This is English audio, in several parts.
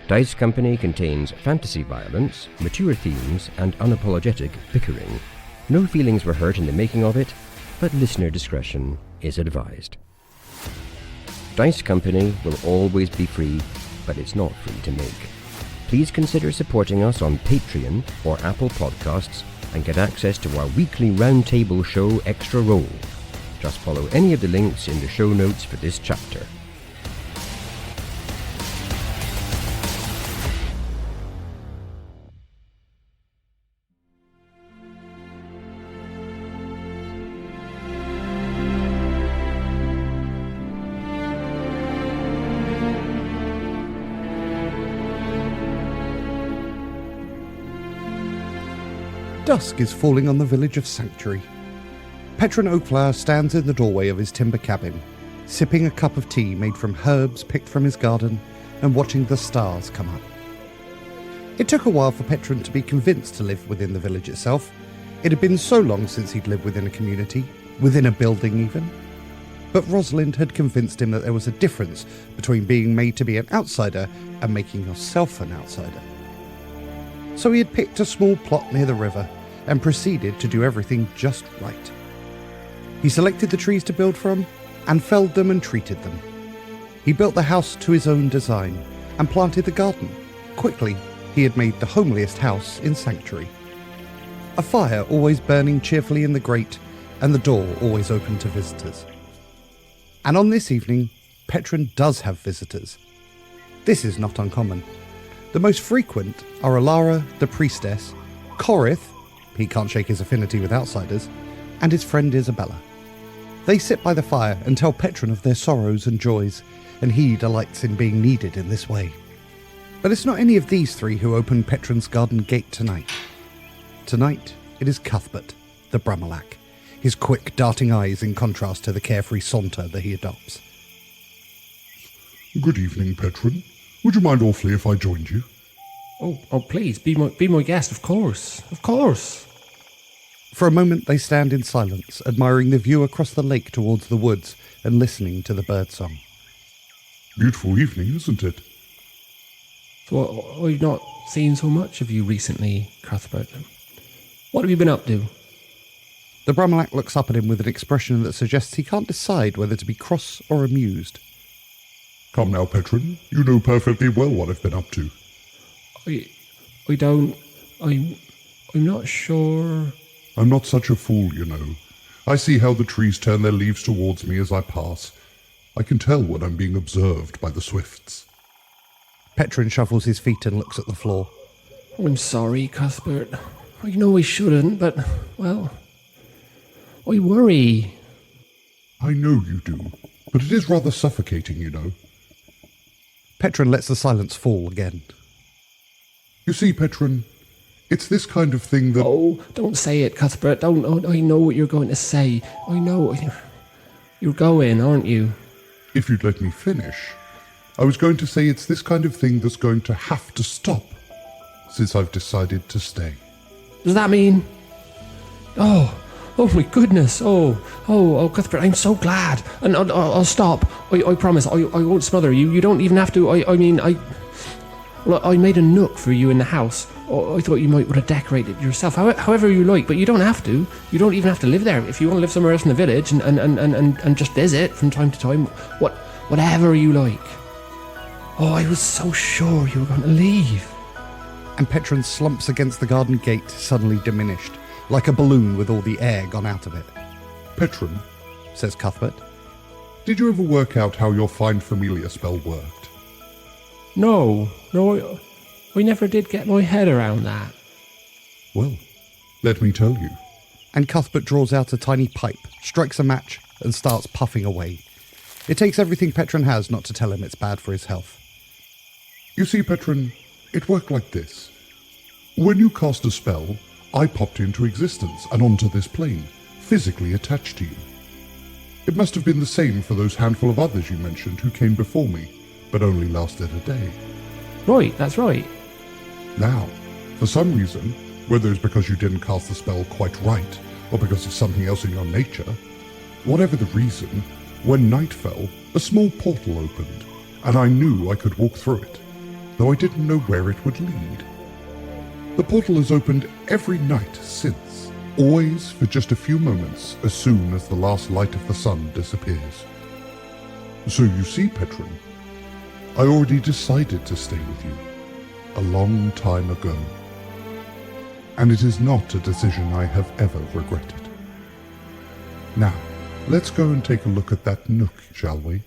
Dice Company contains fantasy violence, mature themes, and unapologetic bickering. No feelings were hurt in the making of it, but listener discretion is advised. Dice Company will always be free, but it's not free to make. Please consider supporting us on Patreon or Apple Podcasts and get access to our weekly roundtable show Extra Roll. Just follow any of the links in the show notes for this chapter. Dusk is falling on the village of Sanctuary. Petron Oakflower stands in the doorway of his timber cabin, sipping a cup of tea made from herbs picked from his garden and watching the stars come up. It took a while for Petron to be convinced to live within the village itself. It had been so long since he'd lived within a community, within a building even. But Rosalind had convinced him that there was a difference between being made to be an outsider and making yourself an outsider. So he had picked a small plot near the river and proceeded to do everything just right. He selected the trees to build from and felled them and treated them. He built the house to his own design and planted the garden. Quickly, he had made the homeliest house in Sanctuary. A fire always burning cheerfully in the grate and the door always open to visitors. And on this evening, Petron does have visitors. This is not uncommon. The most frequent are Alara, the priestess, Corith, he can't shake his affinity with outsiders, and his friend Isabella. They sit by the fire and tell Petron of their sorrows and joys, and he delights in being needed in this way. But it's not any of these three who open Petron's garden gate tonight. Tonight, it is Cuthbert, the Brummelac, his quick, darting eyes in contrast to the carefree saunter that he adopts. Good evening, Petron. Would you mind awfully if I joined you? Oh, please, be my guest, of course. For a moment they stand in silence, admiring the view across the lake towards the woods and listening to the birdsong. Beautiful evening, isn't it? So I've not seen so much of you recently, Cuthbert. What have you been up to? The Brummelac looks up at him with an expression that suggests he can't decide whether to be cross or amused. Come now, Petron. You know perfectly well what I've been up to. I'm not sure. I'm not such a fool, you know. I see how the trees turn their leaves towards me as I pass. I can tell when I'm being observed by the swifts. Petron shuffles his feet and looks at the floor. I'm sorry, Cuthbert. I know I shouldn't, but, well, I worry. I know you do, but it is rather suffocating, you know. Petron lets the silence fall again. You see, Petron, it's this kind of thing that... Oh, don't say it, Cuthbert. Don't. Oh, I know what you're going to say. I know. You're going, aren't you? If you'd let me finish, I was going to say it's this kind of thing that's going to have to stop, since I've decided to stay. Does that mean... Oh my goodness. Oh, Cuthbert, I'm so glad. And I'll stop. I promise. I won't smother you. You don't even have to. I made a nook for you in the house. I thought you might want to decorate it yourself, however you like, but you don't have to. You don't even have to live there. If you want to live somewhere else in the village and just visit from time to time, whatever you like. Oh, I was so sure you were going to leave. And Petron slumps against the garden gate, suddenly diminished, like a balloon with all the air gone out of it. Petron, says Cuthbert, did you ever work out how your Find Familiar spell worked? No, I never did get my head around that. Well, let me tell you. And Cuthbert draws out a tiny pipe, strikes a match, and starts puffing away. It takes everything Petron has not to tell him it's bad for his health. You see, Petron, it worked like this. When you cast a spell, I popped into existence and onto this plane, physically attached to you. It must have been the same for those handful of others you mentioned who came before me, but only lasted a day. Right, that's right. Now, for some reason, whether it's because you didn't cast the spell quite right, or because of something else in your nature, whatever the reason, when night fell, a small portal opened, and I knew I could walk through it. though I didn't know where it would lead. The portal has opened every night since, always for just a few moments as soon as the last light of the sun disappears. So you see, Petron, I already decided to stay with you a long time ago. And it is not a decision I have ever regretted. Now, let's go and take a look at that nook, shall we?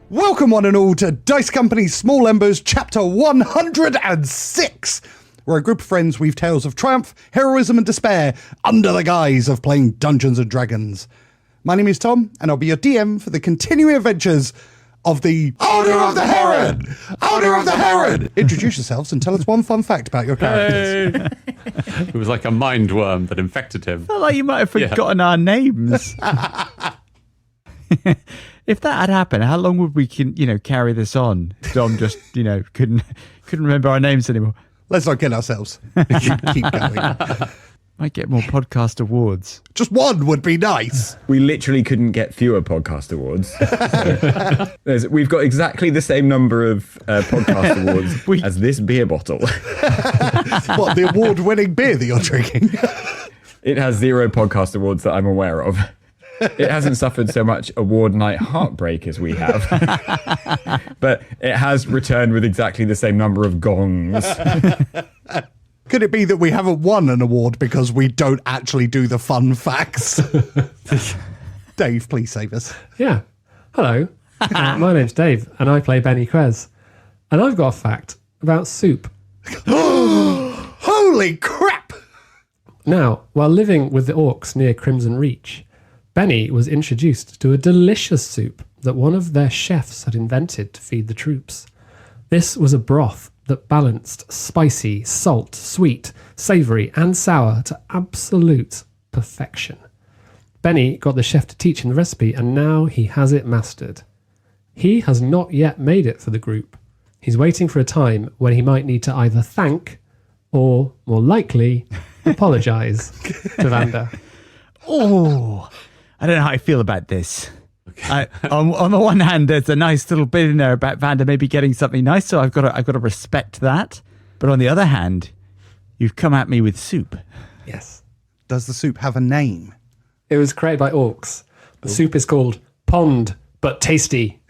Welcome one and all to Dice Company's Small Embers Chapter 106, where a group of friends weave tales of triumph, heroism and despair under the guise of playing Dungeons & Dragons. My name is Tom, and I'll be your DM for the continuing adventures of the Owner of the Heron! Owner of the Heron! Introduce yourselves and tell us one fun fact about your characters. It was like a mind worm that infected him. I felt like you might have forgotten our names. If that had happened, how long would we carry this on? Dom just, couldn't remember our names anymore. Let's not kill ourselves. Keep going. Might get more podcast awards. Just one would be nice. We literally couldn't get fewer podcast awards. We've got exactly the same number of podcast awards as this beer bottle. What, the award-winning beer that you're drinking? It has 0 podcast awards that I'm aware of. It hasn't suffered so much award night heartbreak as we have. But it has returned with exactly the same number of gongs. Could it be that we haven't won an award because we don't actually do the fun facts? Dave, please save us. Yeah. Hello. My name's Dave, and I play Benny Krez. And I've got a fact about soup. Holy crap! Now, while living with the orcs near Crimson Reach, Benny was introduced to a delicious soup that one of their chefs had invented to feed the troops. This was a broth that balanced spicy, salt, sweet, savoury and sour to absolute perfection. Benny got the chef to teach him the recipe, and now he has it mastered. He has not yet made it for the group. He's waiting for a time when he might need to either thank or, more likely, apologise to Vanda. Oh, I don't know how I feel about this. Okay. On the one hand, there's a nice little bit in there about Vanda maybe getting something nice, so I've got to respect that. But on the other hand, you've come at me with soup. Yes. Does the soup have a name? It was created by orcs. The soup is called Pond, but tasty.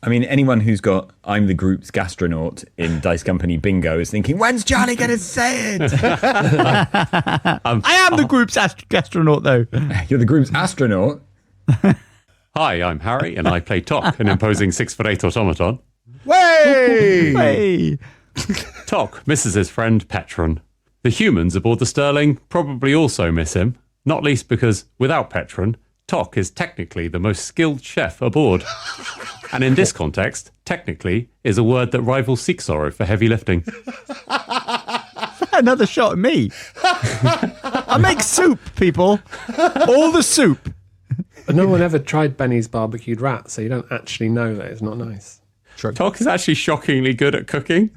I mean, anyone who's got "I'm the group's gastronaut" in Dice Company bingo is thinking, when's Charlie going to say it? I am the group's gastronaut, though. You're the group's astronaut. Hi, I'm Harry, and I play Tok, an imposing 6'8" automaton. Way! Hey! Tok misses his friend Petron. The humans aboard the Sterling probably also miss him, not least because, without Petron, Tok is technically the most skilled chef aboard. And in this context, technically is a word that rivals Sikh sorrow for heavy lifting. Another shot at me. I make soup, people. All the soup. But no one ever tried Benny's barbecued rat, so you don't actually know that it's not nice. Tok is actually shockingly good at cooking,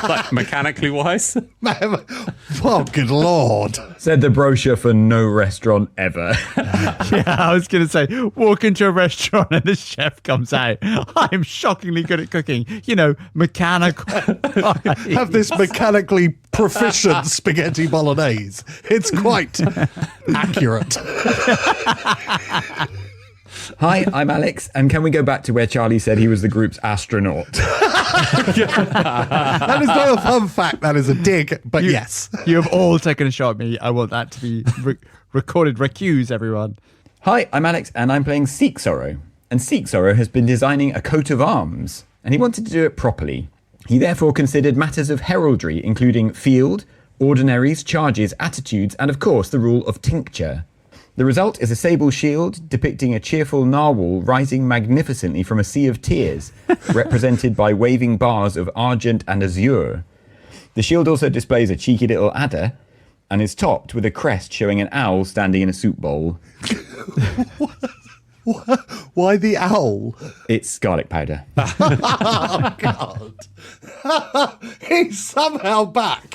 like mechanically wise. Oh, good lord. Said the brochure for no restaurant ever. Yeah, I was going to say, walk into a restaurant and the chef comes out. I'm shockingly good at cooking. Mechanical. Have this mechanically proficient spaghetti bolognese. It's quite accurate. Hi, I'm Alex, and can we go back to where Charlie said he was the group's astronaut? That is not a fun fact. That is a dig, but yes. You have all taken a shot at me. I want that to be recorded. Recuse, everyone. Hi, I'm Alex, and I'm playing Seek Sorrow. And Seek Sorrow has been designing a coat of arms, and he wanted to do it properly. He therefore considered matters of heraldry, including field, ordinaries, charges, attitudes, and of course the rule of tincture. The result is a sable shield depicting a cheerful narwhal rising magnificently from a sea of tears, represented by waving bars of argent and azure. The shield also displays a cheeky little adder, and is topped with a crest showing an owl standing in a soup bowl. Why the owl? It's garlic powder. Oh, God. He's somehow back.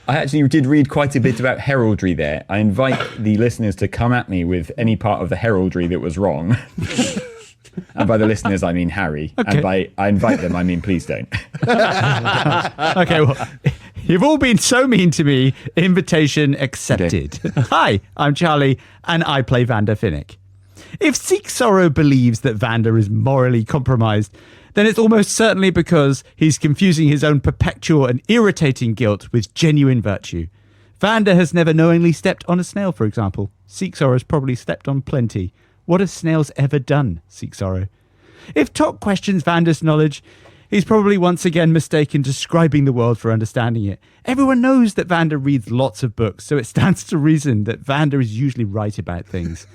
I actually did read quite a bit about heraldry there. I invite the listeners to come at me with any part of the heraldry that was wrong. And by the listeners, I mean Harry. Okay. And by I invite them, I mean please don't. Okay, well, you've all been so mean to me. Invitation accepted. Hi, I'm Charlie, and I play Vander Finnick. If Seek Sorrow believes that Vander is morally compromised, then it's almost certainly because he's confusing his own perpetual and irritating guilt with genuine virtue. Vander has never knowingly stepped on a snail, for example. Seek Sorrow has probably stepped on plenty. What have snails ever done, Seek Sorrow? If Tok questions Vander's knowledge, he's probably once again mistaken describing the world for understanding it. Everyone knows that Vander reads lots of books, so it stands to reason that Vander is usually right about things.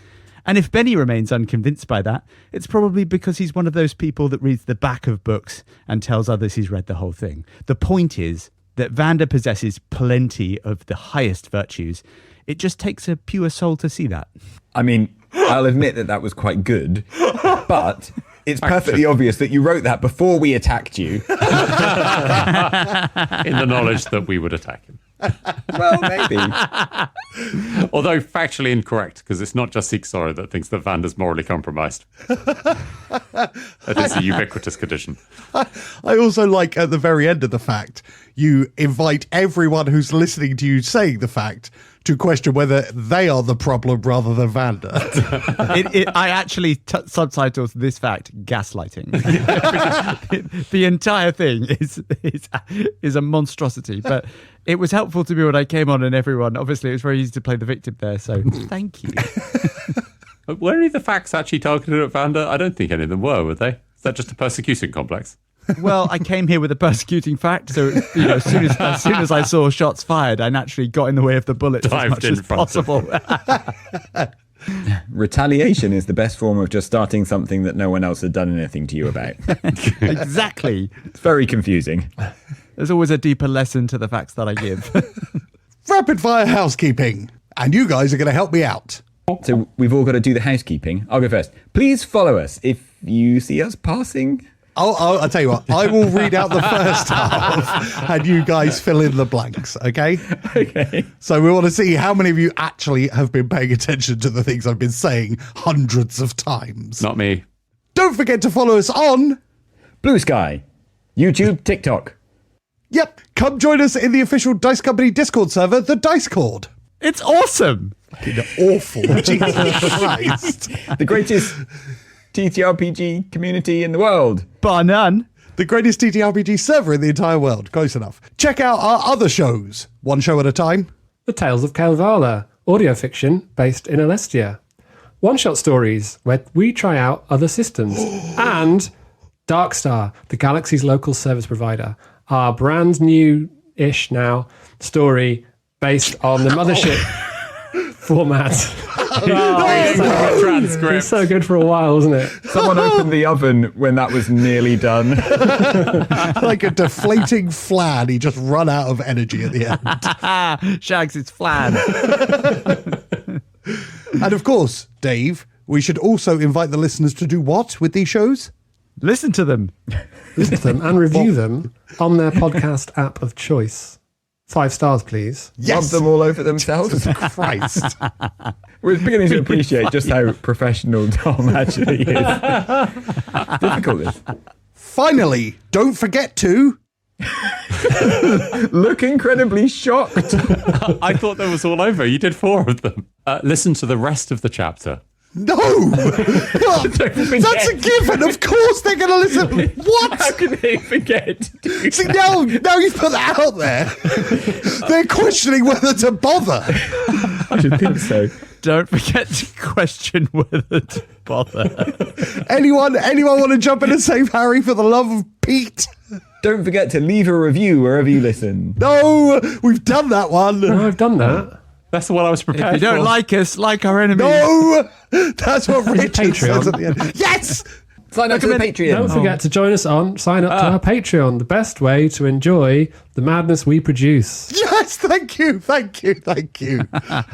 And if Benny remains unconvinced by that, it's probably because he's one of those people that reads the back of books and tells others he's read the whole thing. The point is that Vander possesses plenty of the highest virtues. It just takes a pure soul to see that. I mean, I'll admit that was quite good, but it's perfectly obvious that you wrote that before we attacked you. In the knowledge that we would attack him. Well, maybe. Although factually incorrect, because it's not just Seek Sorrow that thinks that Vander's morally compromised. That is a ubiquitous condition. I also like at the very end of the fact, you invite everyone who's listening to you saying the fact to question whether they are the problem rather than Vander. I actually subtitled this fact gaslighting. The entire thing is a monstrosity, but it was helpful to me when I came on, and everyone, obviously it was very easy to play the victim there, so thank you. Were any of the facts actually targeted at Vander? I don't think any of them were they? Is that just a persecution complex? Well, I came here with a persecuting fact, so as soon as I saw shots fired, I naturally got in the way of the bullets as much as possible. Retaliation is the best form of just starting something that no one else had done anything to you about. Exactly. It's very confusing. There's always a deeper lesson to the facts that I give. Rapid fire housekeeping. And you guys are going to help me out. So we've all got to do the housekeeping. I'll go first. Please follow us if you see us passing. I'll tell you what, I will read out the first half and you guys fill in the blanks, okay? Okay. So we want to see how many of you actually have been paying attention to the things I've been saying hundreds of times. Not me. Don't forget to follow us on Blue Sky, YouTube, TikTok. Yep, come join us in the official Dice Company Discord server, the Dicecord. It's awesome. Fucking awful. Jesus Christ. The greatest TTRPG community in the world. Bar none. The greatest TTRPG server in the entire world. Close enough. Check out our other shows, one show at a time. The Tales of Kalevala, audio fiction based in Alestia. One-shot stories where we try out other systems. And Darkstar, the galaxy's local service provider. Our brand new-ish now story based on the mothership format. Transcript. It's so good for a while, wasn't it? Someone opened the oven when that was nearly done. Like a deflating flan, he just run out of energy at the end. Shags its flan. And of course, Dave, we should also invite the listeners to do what with these shows? Listen to them. Listen to them and review them on their podcast app of choice. 5 stars, please. Rub them all over themselves. Christ. We're beginning to appreciate just how professional Tom actually is. Difficult this. Finally, don't forget to... Look incredibly shocked. I thought that was all over. You did 4 of them. Listen to the rest of the chapter. No! That's a given. Of course they're going to listen. What? How can they forget to do See, that? now you've put that out there. They're questioning whether to bother. I should think so. Don't forget to question whether to bother. Anyone want to jump in and save Harry for the love of Pete? Don't forget to leave a review wherever you listen. No, we've done that one. No, I've done that. That's the one I was prepared If you don't for. like us, like our enemies. No, that's what Richard Patreon. says at the end. Yes. Sign up to the Patreon. Don't forget to join us sign up to our Patreon, the best way to enjoy the madness we produce. Yes, thank you.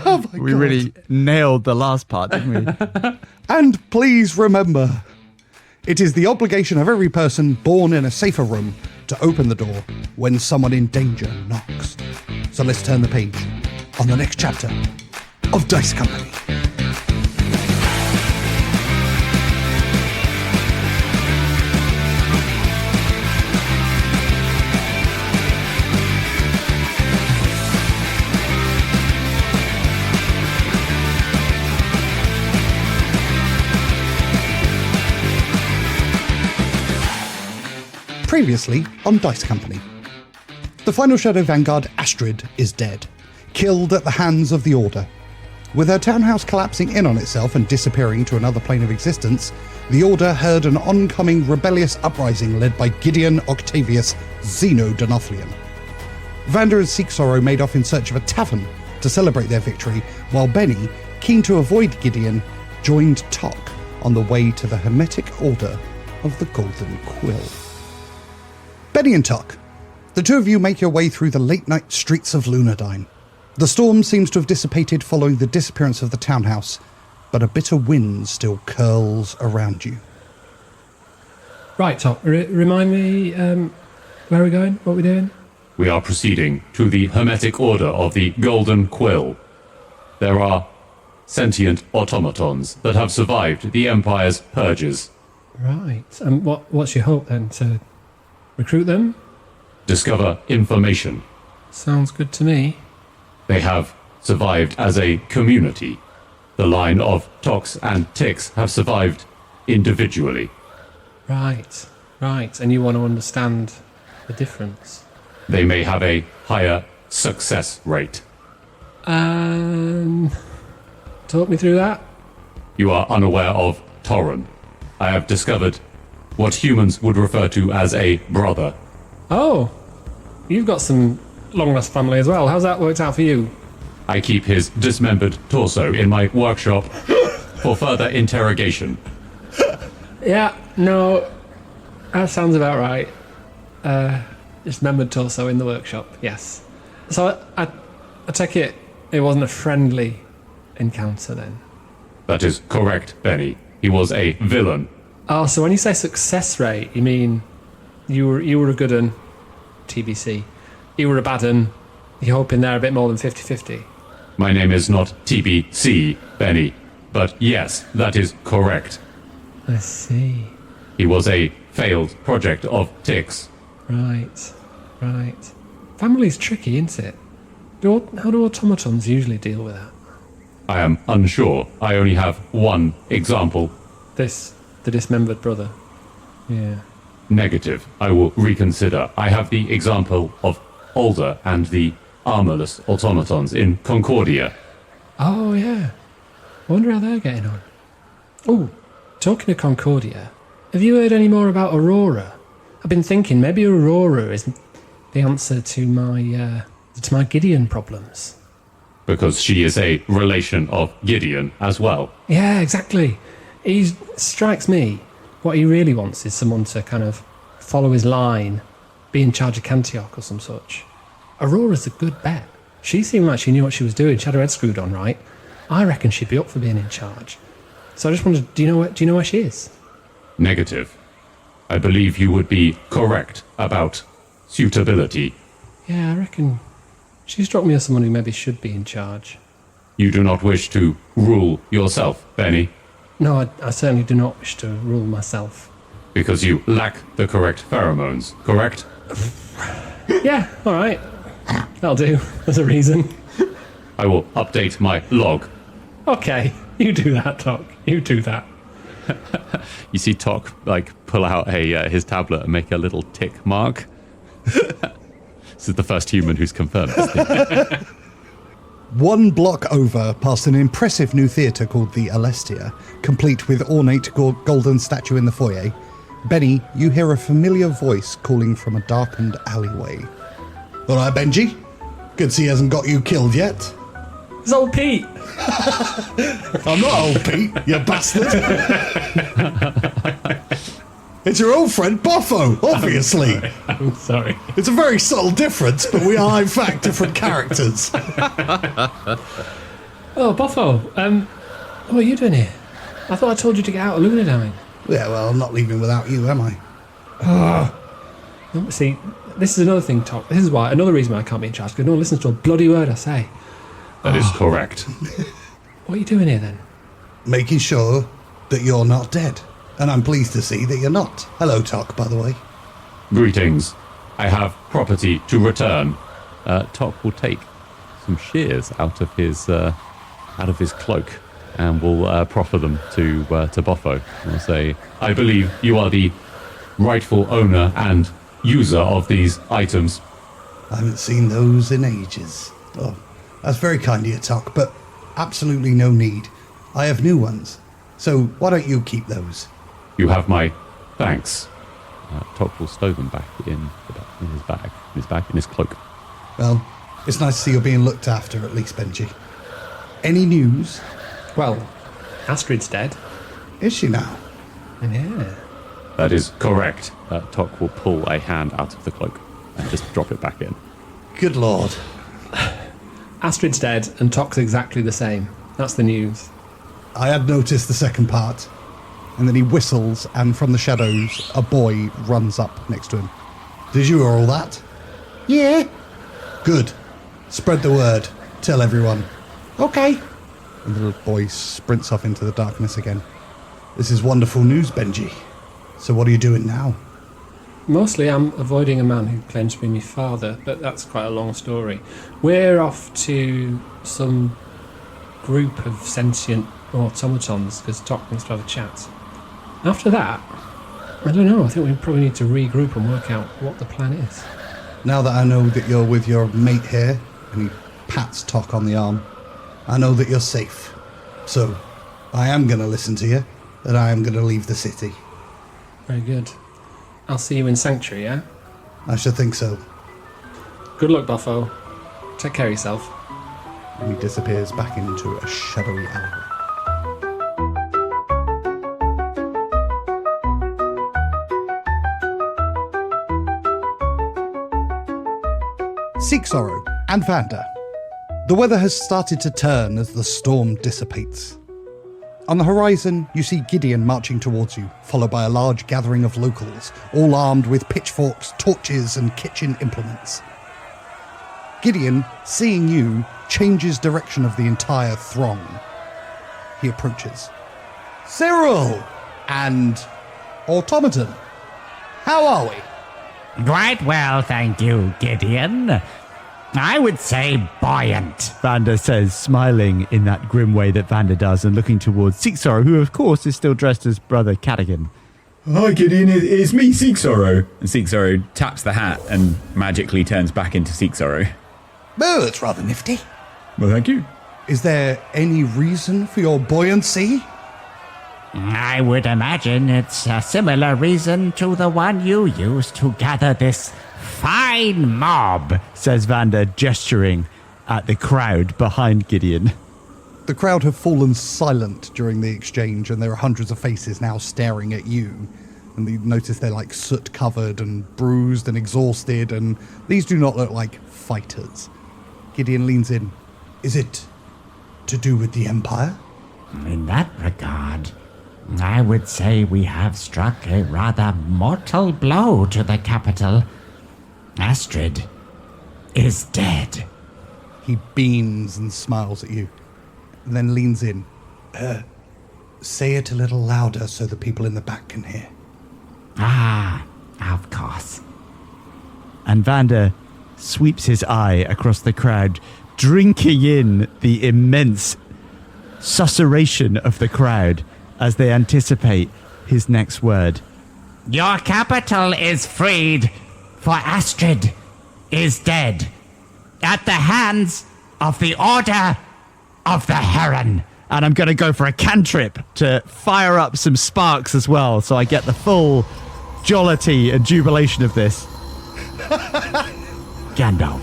Oh my We God. really nailed the last part, didn't we? And please remember, it is the obligation of every person born in a safer room to open the door when someone in danger knocks. So let's turn the page on the next chapter of Dice Company. Previously on Dice Company. The final Shadow Vanguard, Astrid, is dead, killed at the hands of the Order. With her townhouse collapsing in on itself and disappearing to another plane of existence, the Order heard an oncoming rebellious uprising led by Gideon Octavius Zeno Denothlian. Vander and Seek Sorrow made off in search of a tavern to celebrate their victory, while Benny, keen to avoid Gideon, joined Tok on the way to the Hermetic Order of the Golden Quill. Benny and Tok, the two of you make your way through the late-night streets of Lunardine. The storm seems to have dissipated following the disappearance of the townhouse, but a bitter wind still curls around you. Right, Tom, remind me, where are we going? What are we doing? We are proceeding to the Hermetic Order of the Golden Quill. There are sentient automatons that have survived the Empire's purges. Right. And what's your hope then? To recruit them? Discover information. Sounds good to me. They have survived as a community. The line of Tox and Tix have survived individually. Right. And you want to understand the difference? They may have a higher success rate. Talk me through that. You are unaware of Torren. I have discovered what humans would refer to as a brother. Oh, you've got some long-lost family as well. How's that worked out for you? I keep his dismembered torso in my workshop for further interrogation. Yeah, no, that sounds about right. Dismembered torso in the workshop, yes. So I take it wasn't a friendly encounter then? That is correct, Benny. He was a villain. Oh, so when you say success rate, you mean you were a good un, TBC. You were a bad un, you're hoping they're a bit more than 50-50. My name is not TBC, Benny. But yes, that is correct. I see. He was a failed project of Tix. Right. Family's tricky, isn't it? How do automatons usually deal with that? I am unsure. I only have one example. The dismembered brother. Yeah. Negative. I will reconsider. I have the example of Alder and the armorless automatons in Concordia. Oh, yeah. I wonder how they're getting on. Oh, talking of Concordia, have you heard any more about Aurora? I've been thinking maybe Aurora is the answer to my Gideon problems. Because she is a relation of Gideon as well. Yeah, exactly. He strikes me, what he really wants is someone to kind of follow his line, be in charge of Cantioch or some such. Aurora's a good bet. She seemed like she knew what she was doing. She had her head screwed on, right? I reckon she'd be up for being in charge. So I just wondered, do you know where she is? Negative. I believe you would be correct about suitability. Yeah, I reckon she struck me as someone who maybe should be in charge. You do not wish to rule yourself, Benny, No, I certainly do not wish to rule myself. because you lack the correct pheromones, correct? Yeah, all right. That'll do. There's a reason. I will update my log. Okay. You do that, Tok. You do that. You see Tok pull out his tablet and make a little tick mark. This is the first human who's confirmed this thing. One block over, past an impressive new theatre called the Alestia, complete with ornate golden statue in the foyer, Benny, you hear a familiar voice calling from a darkened alleyway. All right, Benji. Good to see he hasn't got you killed yet. It's old Pete. I'm not old Pete, you bastard. It's your old friend Boffo, obviously. I'm sorry. It's a very subtle difference, but we are in fact different characters. Oh, Boffo. What are you doing here? I thought I told you to get out of Luna Damming. Yeah, well, I'm not leaving without you, am I? See, this is another thing, Tok. This is why, another reason why I can't be in charge, because no one listens to a bloody word I say. That is correct. What are you doing here, then? Making sure that you're not dead. And I'm pleased to see that you're not. Hello, Tok, by the way. Greetings. I have property to return. Tok will take some shears out of his cloak and will proffer them to Boffo. And will say, I believe you are the rightful owner and user of these items. I haven't seen those in ages. Oh, that's very kind of you, Tok, but absolutely no need. I have new ones. So why don't you keep those? You have my thanks. Tok will stow them back in his cloak. Well, it's nice to see you're being looked after, at least, Benji. Any news? Well, Astrid's dead. Is she now? Yeah. That is correct. Tok will pull a hand out of the cloak and just drop it back in. Good lord. Astrid's dead, and Tok's exactly the same. That's the news. I had noticed the second part. And then he whistles, and from the shadows, a boy runs up next to him. Did you hear all that? Yeah. Good. Spread the word. Tell everyone. Okay. And the little boy sprints off into the darkness again. This is wonderful news, Benji. So what are you doing now? Mostly I'm avoiding a man who claims to be my father, but that's quite a long story. We're off to some group of sentient automatons, because Tok wants to have a chat. After that, I don't know, I think we probably need to regroup and work out what the plan is. Now that I know that you're with your mate here, and he pats Tok on the arm, I know that you're safe. So, I am going to listen to you, and I am going to leave the city. Very good. I'll see you in Sanctuary, yeah? I should think so. Good luck, Buffo. Take care of yourself. And he disappears back into a shadowy alleyway. Seek Sorrow and Vanda. The weather has started to turn as the storm dissipates. On the horizon, you see Gideon marching towards you, followed by a large gathering of locals, all armed with pitchforks, torches, and kitchen implements. Gideon, seeing you, changes direction of the entire throng. He approaches. Cyril! And Automaton, how are we? Quite well, thank you, Gideon. I would say buoyant, Vanda says, smiling in that grim way that Vanda does and looking towards Seek Sorrow, who of course is still dressed as Brother Cadigan. Hi Gideon, it's me, Seek Sorrow. And Seek Sorrow taps the hat and magically turns back into Seek Sorrow. Oh, that's rather nifty. Well, thank you. Is there any reason for your buoyancy? I would imagine it's a similar reason to the one you used to gather this fine mob, says Vanda, gesturing at the crowd behind Gideon. The crowd have fallen silent during the exchange, and there are hundreds of faces now staring at you. And you notice they're like soot-covered and bruised and exhausted, and these do not look like fighters. Gideon leans in. Is it to do with the Empire? In that regard, I would say we have struck a rather mortal blow to the capital. Astrid is dead. He beams and smiles at you, and then leans in. Say it a little louder so the people in the back can hear. Ah, of course. And Vanda sweeps his eye across the crowd, drinking in the immense susurration of the crowd as they anticipate his next word. Your capital is freed, for Astrid is dead at the hands of the Order of the Heron. And I'm going to go for a cantrip to fire up some sparks as well, so I get the full jollity and jubilation of this. Gandalf.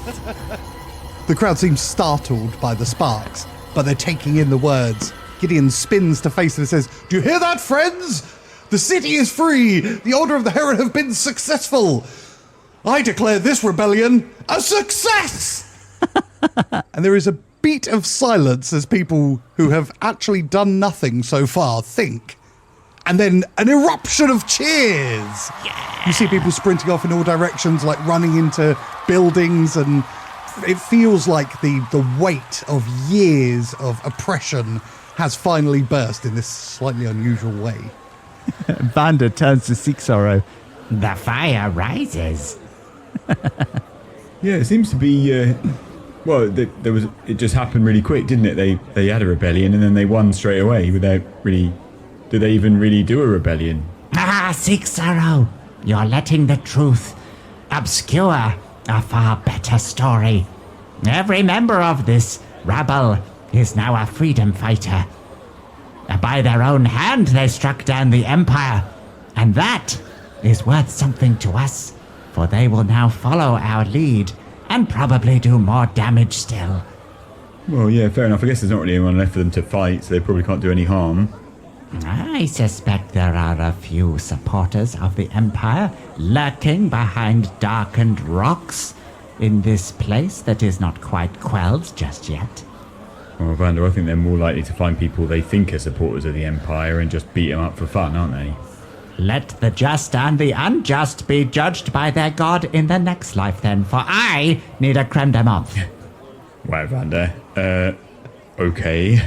The crowd seems startled by the sparks, but they're taking in the words. Gideon spins to face them and says, "Do you hear that, friends? The city is free. The Order of the Heron have been successful. I declare this rebellion a success!" And there is a beat of silence as people who have actually done nothing so far think. And then an eruption of cheers. Yeah. You see people sprinting off in all directions, like running into buildings, and it feels like the weight of years of oppression has finally burst in this slightly unusual way. Vander turns to Seek Sorrow. The fire rises. Yeah, it seems to be. There was. It just happened really quick, didn't it? They had a rebellion and then they won straight away without really. Did they even really do a rebellion? Seek Sorrow. You're letting the truth obscure a far better story. Every member of this rabble is now a freedom fighter. By their own hand, they struck down the Empire, and that is worth something to us, for they will now follow our lead and probably do more damage still. Well, yeah, fair enough. I guess there's not really anyone left for them to fight, so they probably can't do any harm. I suspect there are a few supporters of the Empire lurking behind darkened rocks in this place that is not quite quelled just yet. Well, Vander, I think they're more likely to find people they think are supporters of the Empire and just beat them up for fun, aren't they? Let the just and the unjust be judged by their god in the next life, then, for I need a creme de menthe. Wow, Vander. Okay.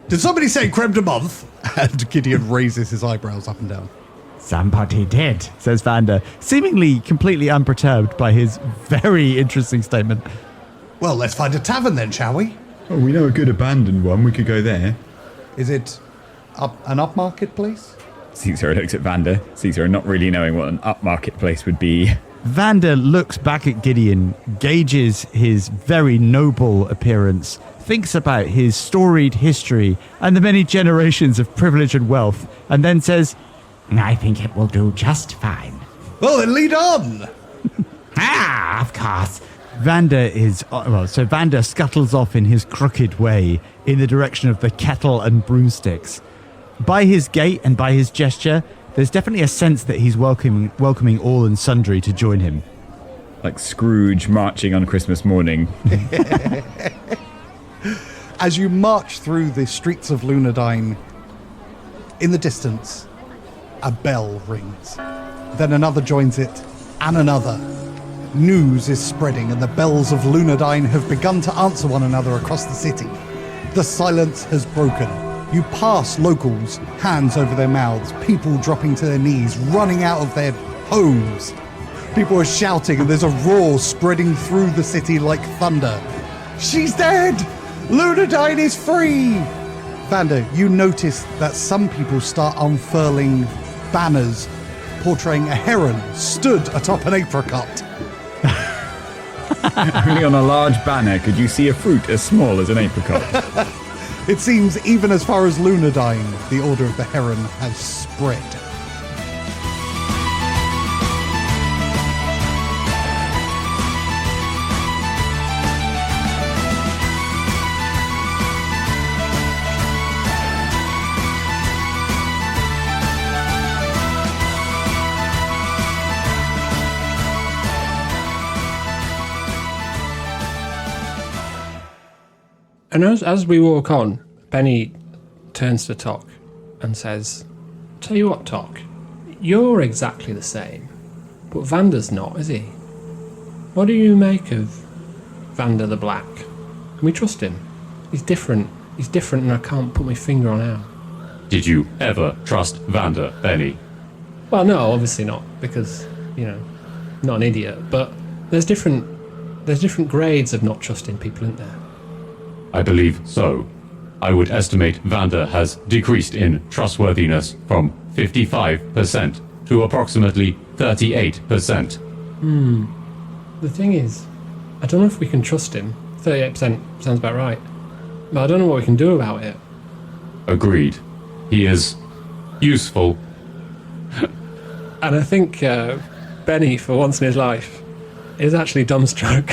Did somebody say creme de menthe? And Gideon raises his eyebrows up and down. Somebody did, says Vander, seemingly completely unperturbed by his very interesting statement. Well, let's find a tavern then, shall we? Oh, we know a good abandoned one. We could go there. Is it an upmarket place? Caesar looks at Vander. Caesar not really knowing what an upmarket place would be. Vander looks back at Gideon, gauges his very noble appearance, thinks about his storied history and the many generations of privilege and wealth, and then says, I think it will do just fine. Well, then lead on! Of course. Vander scuttles off in his crooked way in the direction of the kettle and broomsticks. By his gait and by his gesture, there's definitely a sense that he's welcoming all and sundry to join him. Like Scrooge marching on Christmas morning. As you march through the streets of Lunadyne, in the distance, a bell rings. Then another joins it, and another. News is spreading, and the bells of Lunadyne have begun to answer one another across the city. The silence has broken. You pass locals, hands over their mouths, people dropping to their knees, running out of their homes. People are shouting, and there's a roar spreading through the city like thunder. She's dead! Lunadyne is free! Vander, you notice that some people start unfurling banners portraying a heron stood atop an apricot. Only on a large banner could you see a fruit as small as an apricot. It seems even as far as Lunadyne, the Order of the Heron has spread. And as we walk on, Benny turns to Tok and says, Tell you what, Tok, you're exactly the same, but Vander's not, is he? What do you make of Vander the Black? Can we trust him? He's different and I can't put my finger on how. Did you ever trust Vander, Benny? Well, no, obviously not, because, not an idiot, but there's different grades of not trusting people, isn't there? I believe so. I would estimate Vander has decreased in trustworthiness from 55% to approximately 38%. The thing is, I don't know if we can trust him. 38% sounds about right. But I don't know what we can do about it. Agreed. He is useful. And I think Benny, for once in his life, is actually dumbstruck.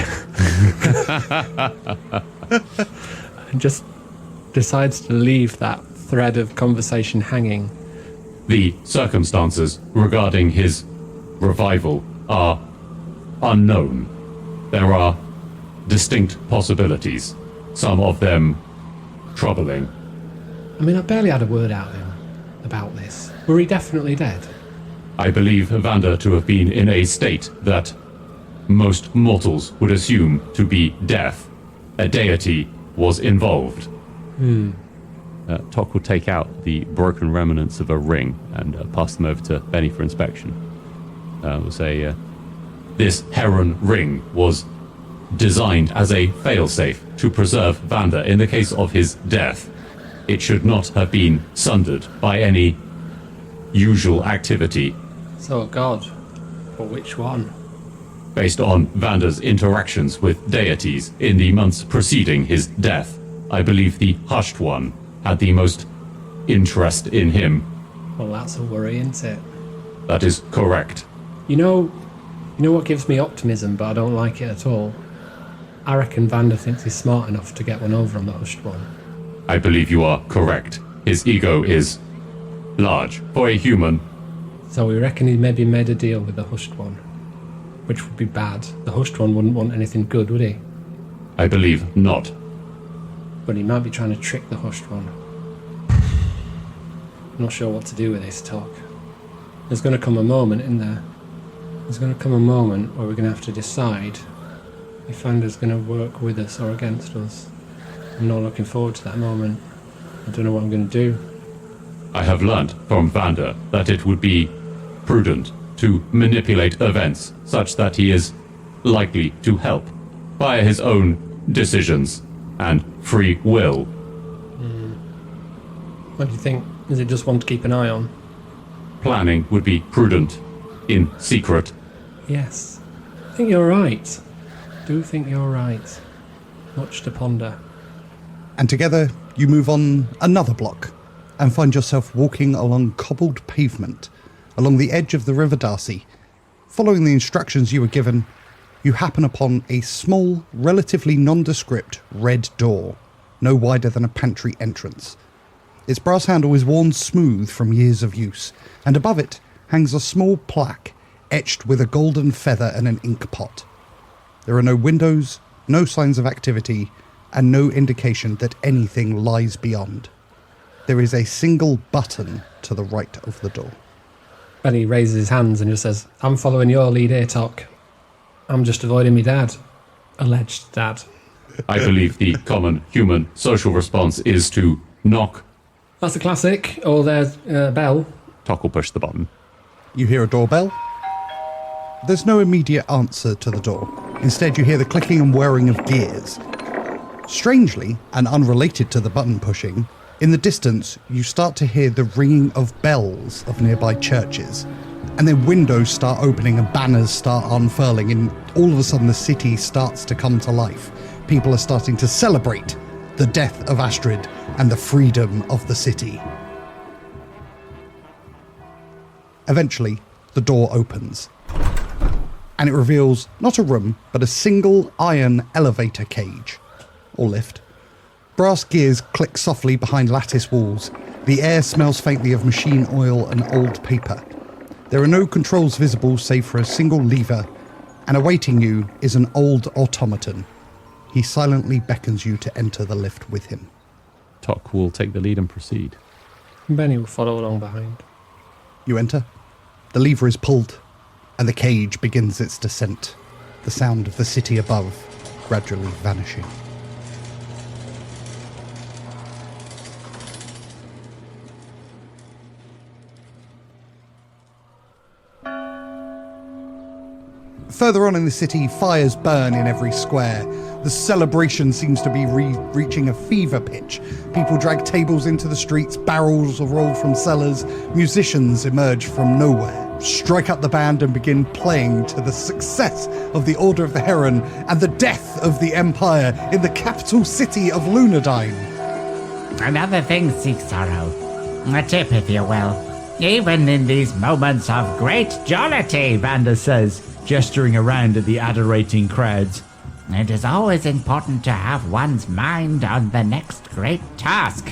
And just decides to leave that thread of conversation hanging. The circumstances regarding his revival are unknown. There are distinct possibilities, some of them troubling. I mean, I barely had a word out of him about this. Were he definitely dead? I believe Vander to have been in a state that most mortals would assume to be death. A deity was involved. Tok will take out the broken remnants of a ring and pass them over to Benny for inspection. We'll say, this Heron ring was designed as a failsafe to preserve Vander in the case of his death. It should not have been sundered by any usual activity. So, God, for which one? Based on Vander's interactions with deities in the months preceding his death, I believe the Hushed One had the most interest in him. Well, that's a worry, isn't it? That is correct. You know what gives me optimism, but I don't like it at all? I reckon Vander thinks he's smart enough to get one over on the Hushed One. I believe you are correct. His ego is large for a human. So we reckon he maybe made a deal with the Hushed One, which would be bad. The Hushed One wouldn't want anything good, would he? I believe not. But he might be trying to trick the Hushed One. I'm not sure what to do with this talk. There's going to come a moment, isn't there? There's going to come a moment where we're going to have to decide if Vander's going to work with us or against us. I'm not looking forward to that moment. I don't know what I'm going to do. I have learnt from Vander that it would be prudent to manipulate events such that he is likely to help via his own decisions and free will. What do you think? Is it just one to keep an eye on? Planning would be prudent in secret. Yes. I think you're right. I do think you're right. Much to ponder. And together, you move on another block and find yourself walking along cobbled pavement along the edge of the River Darcy. Following the instructions you were given, you happen upon a small, relatively nondescript red door, no wider than a pantry entrance. Its brass handle is worn smooth from years of use, and above it hangs a small plaque etched with a golden feather and an ink pot. There are no windows, no signs of activity, and no indication that anything lies beyond. There is a single button to the right of the door. Benny raises his hands and just says, I'm following your lead here, Tok. I'm just avoiding me dad. Alleged dad. I believe the common human social response is to knock. That's a classic. Or there's a bell. Tok will push the button. You hear a doorbell. There's no immediate answer to the door. Instead, you hear the clicking and whirring of gears. Strangely, and unrelated to the button pushing, in the distance, you start to hear the ringing of bells of nearby churches. And then windows start opening and banners start unfurling, and all of a sudden the city starts to come to life. People are starting to celebrate the death of Astrid and the freedom of the city. Eventually, the door opens, and it reveals not a room, but a single iron elevator cage, or lift. Brass gears click softly behind lattice walls. The air smells faintly of machine oil and old paper. There are no controls visible save for a single lever, and awaiting you is an old automaton. He silently beckons you to enter the lift with him. Tok will take the lead and proceed. Benny will follow along behind. You enter. The lever is pulled, and the cage begins its descent, the sound of the city above gradually vanishing. Further on in the city, fires burn in every square. The celebration seems to be reaching a fever pitch. People drag tables into the streets, barrels are rolled from cellars, musicians emerge from nowhere, strike up the band and begin playing to the success of the Order of the Heron and the death of the Empire in the capital city of Lunadyne. Another thing, Seek Sorrow. A tip, if you will. Even in these moments of great jollity, Vander says, gesturing around at the adorating crowds. It is always important to have one's mind on the next great task.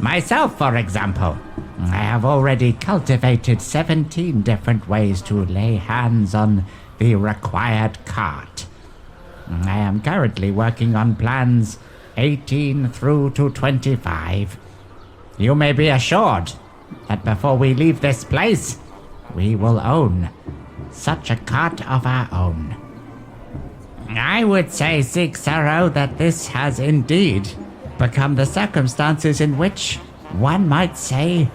Myself, for example, I have already cultivated 17 different ways to lay hands on the required cart. I am currently working on plans 18 through to 25. You may be assured that before we leave this place, we will own such a cart of our own. I would say, Seek Sorrow, that this has indeed become the circumstances in which one might say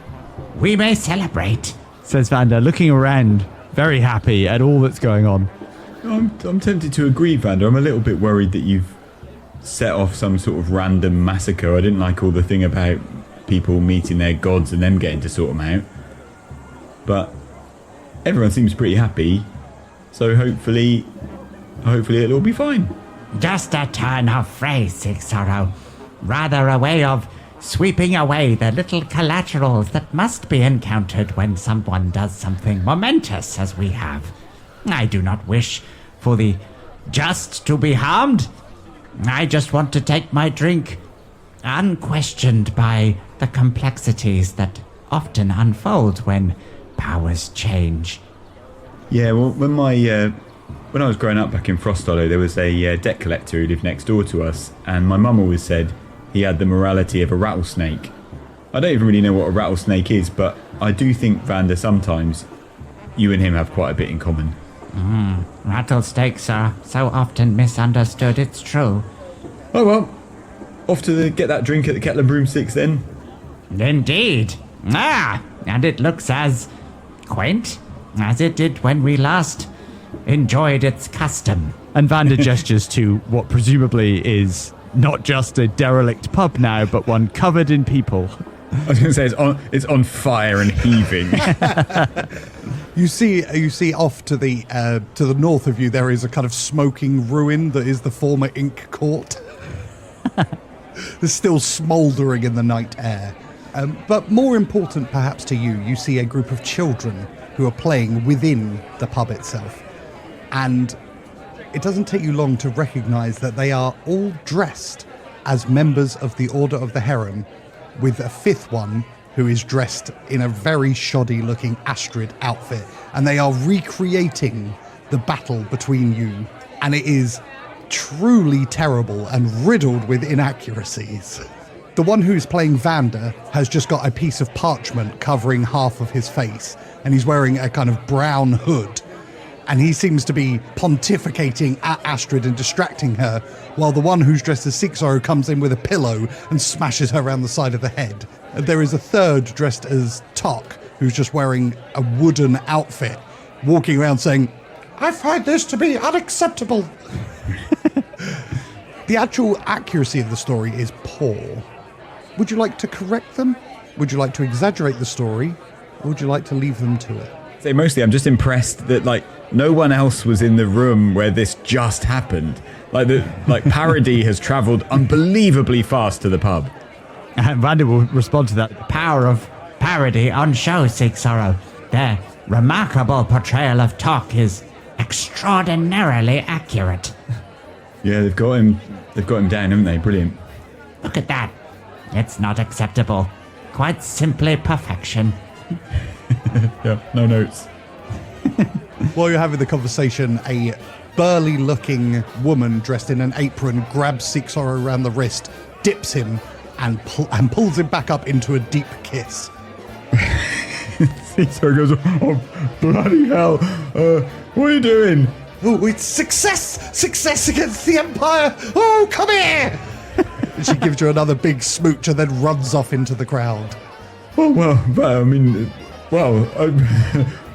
we may celebrate, says Vander, looking around, very happy at all that's going on. I'm tempted to agree, Vander. I'm a little bit worried that you've set off some sort of random massacre. I didn't like all the thing about people meeting their gods and them getting to sort them out. But everyone seems pretty happy, so hopefully it'll all be fine. Just a turn of phrase, Seek Sorrow. Rather a way of sweeping away the little collaterals that must be encountered when someone does something momentous as we have. I do not wish for the just to be harmed. I just want to take my drink unquestioned by the complexities that often unfold when powers change. Yeah, well, when I was growing up back in Frost Hollow, there was a debt collector who lived next door to us, and my mum always said he had the morality of a rattlesnake. I don't even really know what a rattlesnake is, but I do think, Vander, sometimes you and him have quite a bit in common. Rattlesnakes are so often misunderstood, it's true. Oh well, off to get that drink at the Kettle and Broomsticks then. Indeed. And it looks as quaint as it did when we last enjoyed its custom. And Vander gestures to what presumably is not just a derelict pub now, but one covered in people. I was going to say it's on fire and heaving. You see off to the north of you there is a kind of smoking ruin that is the former Ink Court. It's still smouldering in the night air. But more important perhaps to you, you see a group of children who are playing within the pub itself. And it doesn't take you long to recognise that they are all dressed as members of the Order of the Heron, with a fifth one who is dressed in a very shoddy-looking Astrid outfit. And they are recreating the battle between you. And it is truly terrible and riddled with inaccuracies. The one who's playing Vander has just got a piece of parchment covering half of his face, and he's wearing a kind of brown hood. And he seems to be pontificating at Astrid and distracting her, while the one who's dressed as Seek Sorrow comes in with a pillow and smashes her around the side of the head. And there is a third dressed as Tok, who's just wearing a wooden outfit, walking around saying, "I find this to be unacceptable." The actual accuracy of the story is poor. Would you like to correct them? Would you like to exaggerate the story? Or would you like to leave them to it? So mostly I'm just impressed that no one else was in the room where this just happened. Parody has travelled unbelievably fast to the pub. And Vander will respond to that. The power of parody on show, Seek Sorrow. Their remarkable portrayal of Tok is extraordinarily accurate. Yeah, they've got him down, haven't they? Brilliant. Look at that. It's not acceptable. Quite simply perfection. Yeah, no notes. While you're having the conversation, a burly-looking woman dressed in an apron grabs Seek Sorrow around the wrist, dips him, and pulls him back up into a deep kiss. Seek Sorrow goes, "Oh, bloody hell. What are you doing?" "Oh, it's success! Success against the Empire! Oh, come here!" And she gives you another big smooch and then runs off into the crowd. Oh,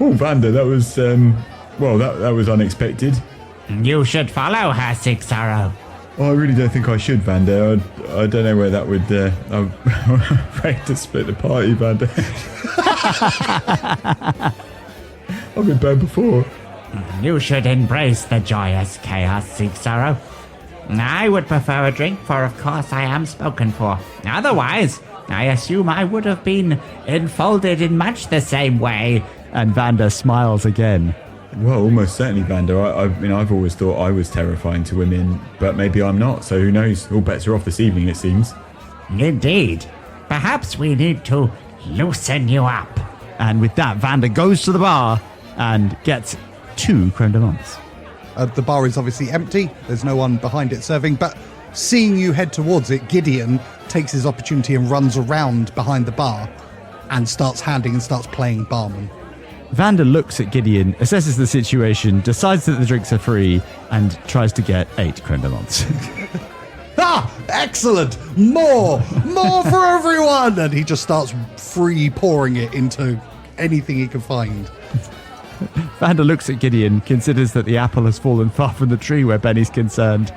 Vander, that was, that was unexpected. You should follow her, Seek Sorrow. Oh, I really don't think I should, Vander. I don't know where that would... I'm afraid to split the party, Vander. I've been burned before. You should embrace the joyous chaos, Seek Sorrow. I would prefer a drink, for of course I am spoken for. Otherwise, I assume I would have been enfolded in much the same way. And Vander smiles again. Well, almost certainly, Vander. I mean, I've always thought I was terrifying to women, but maybe I'm not, so who knows? All bets are off this evening, it seems. Indeed. Perhaps we need to loosen you up. And with that, Vander goes to the bar and gets 2 creme de menthes. The bar is obviously empty. There's no one behind it serving, but seeing you head towards it, Gideon takes his opportunity and runs around behind the bar and starts handing and starts playing barman. Vander looks at Gideon, assesses the situation, decides that the drinks are free, and tries to get 8 creme de menthes. Ah, excellent! More for everyone! And he just starts free pouring it into anything he can find. Vander looks at Gideon, considers that the apple has fallen far from the tree where Benny's concerned,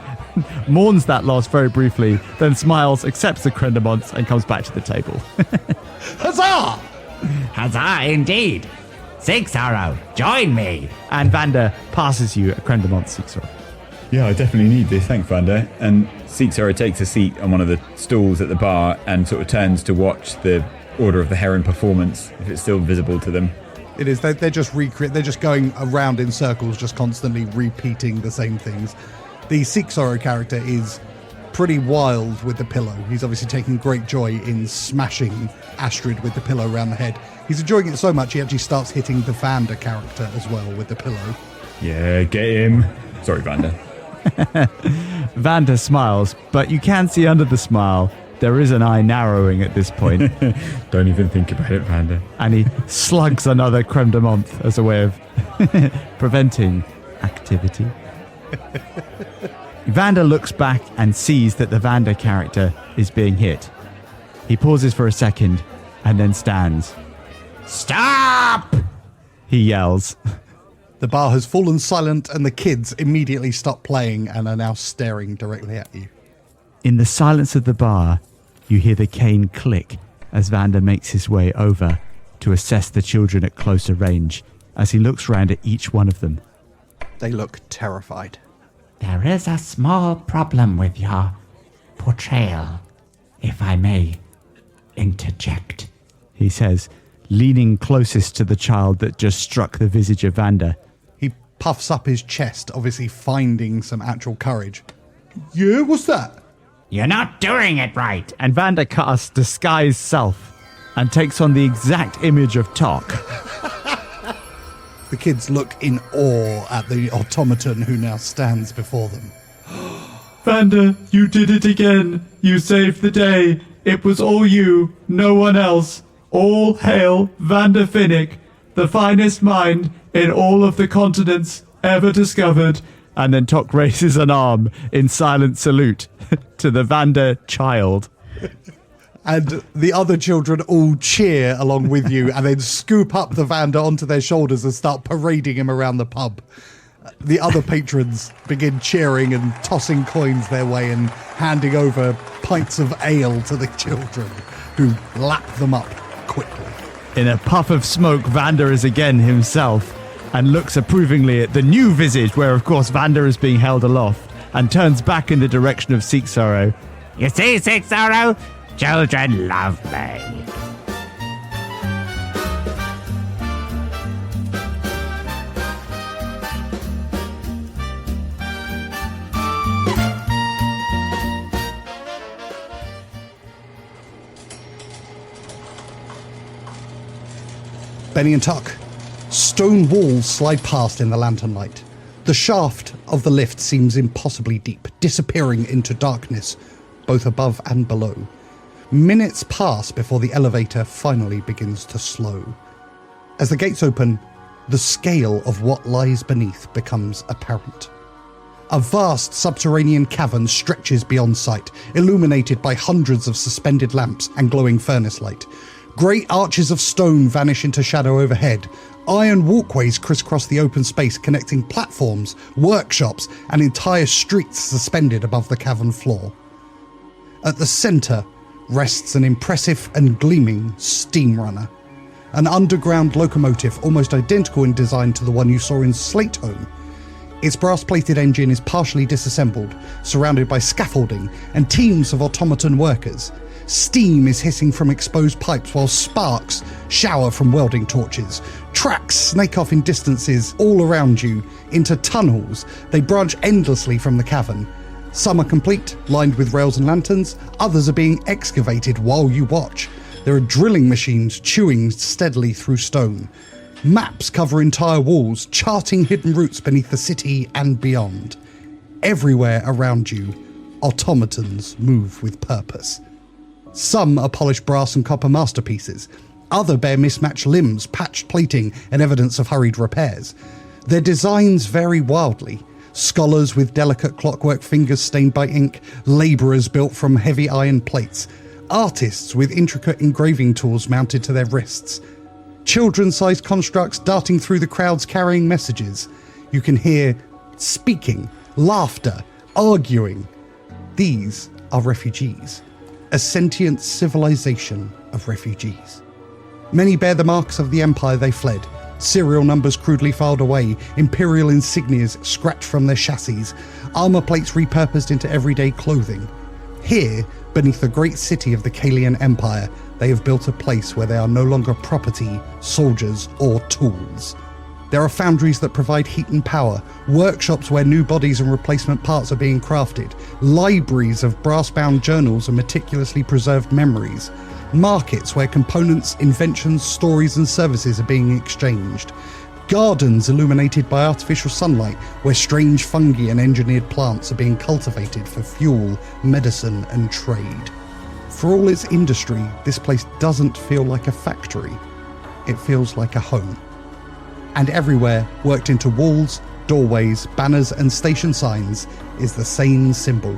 mourns that loss very briefly, then smiles, accepts the creme de menthes, and comes back to the table. Huzzah! Huzzah, indeed. Seek Sorrow, join me. And Vander passes you a creme de menthe, Seek Sorrow. Yeah, I definitely need this. Thanks, Vander. And Seek Sorrow takes a seat on one of the stools at the bar and sort of turns to watch the Order of the Heron performance, if it's still visible to them. It is. They're just they're just going around in circles, just constantly repeating the same things. The Seek Sorrow character is pretty wild with the pillow. He's obviously taking great joy in smashing Astrid with the pillow around the head. He's enjoying it so much he actually starts hitting the Vander character as well with the pillow. Yeah, get him. Sorry, Vander. Vander smiles, but you can see under the smile there is an eye narrowing at this point. Don't even think about it, Vander. And he slugs another creme de menthe as a way of preventing activity. Vander looks back and sees that the Vander character is being hit. He pauses for a second and then stands. Stop! He yells. The bar has fallen silent and the kids immediately stop playing and are now staring directly at you. In the silence of the bar, you hear the cane click as Vander makes his way over to assess the children at closer range as he looks round at each one of them. They look terrified. There is a small problem with your portrayal, if I may interject, he says, leaning closest to the child that just struck the visage of Vander. He puffs up his chest, obviously finding some actual courage. Yeah, what's that? You're not doing it right. And Vander casts Disguise Self and takes on the exact image of Tok. The kids look in awe at the automaton who now stands before them. Vander, you did it again. You saved the day. It was all you, no one else. All hail Vander Finnick, the finest mind in all of the continents ever discovered. And then Tok raises an arm in silent salute to the Vander child. And the other children all cheer along with you and then scoop up the Vander onto their shoulders and start parading him around the pub. The other patrons begin cheering and tossing coins their way and handing over pints of ale to the children, who lap them up quickly. In a puff of smoke, Vander is again himself and looks approvingly at the new visage where, of course, Vander is being held aloft and turns back in the direction of Seek Sorrow. You see, Seek Sorrow? Children love play. Benny and Tuck. Stone walls slide past in the lantern light. The shaft of the lift seems impossibly deep, disappearing into darkness, both above and below. Minutes pass before the elevator finally begins to slow. As the gates open, the scale of what lies beneath becomes apparent. A vast subterranean cavern stretches beyond sight, illuminated by hundreds of suspended lamps and glowing furnace light. Great arches of stone vanish into shadow overhead, Iron walkways crisscross the open space, connecting platforms, workshops, and entire streets suspended above the cavern floor. At the centre rests an impressive and gleaming steam runner, an underground locomotive almost identical in design to the one you saw in Slate Home. Its brass-plated engine is partially disassembled, surrounded by scaffolding and teams of automaton workers. Steam is hissing from exposed pipes while sparks shower from welding torches. Tracks snake off in distances all around you into tunnels. They branch endlessly from the cavern. Some are complete, lined with rails and lanterns. Others are being excavated while you watch. There are drilling machines chewing steadily through stone. Maps cover entire walls, charting hidden routes beneath the city and beyond. Everywhere around you, automatons move with purpose. Some are polished brass and copper masterpieces. Other bear mismatched limbs, patched plating, and evidence of hurried repairs. Their designs vary wildly. Scholars with delicate clockwork fingers stained by ink, labourers built from heavy iron plates, artists with intricate engraving tools mounted to their wrists, children-sized constructs darting through the crowds carrying messages. You can hear speaking, laughter, arguing. These are refugees. A sentient civilization of refugees. Many bear the marks of the empire they fled. Serial numbers crudely filed away, imperial insignias scratched from their chassis, armor plates repurposed into everyday clothing. Here, beneath the great city of the Kalian Empire, they have built a place where they are no longer property, soldiers, or tools. There are foundries that provide heat and power, workshops where new bodies and replacement parts are being crafted, libraries of brass-bound journals and meticulously preserved memories, markets where components, inventions, stories and services are being exchanged, gardens illuminated by artificial sunlight where strange fungi and engineered plants are being cultivated for fuel, medicine and trade. For all its industry, this place doesn't feel like a factory. It feels like a home. And everywhere, worked into walls, doorways, banners and station signs, is the same symbol.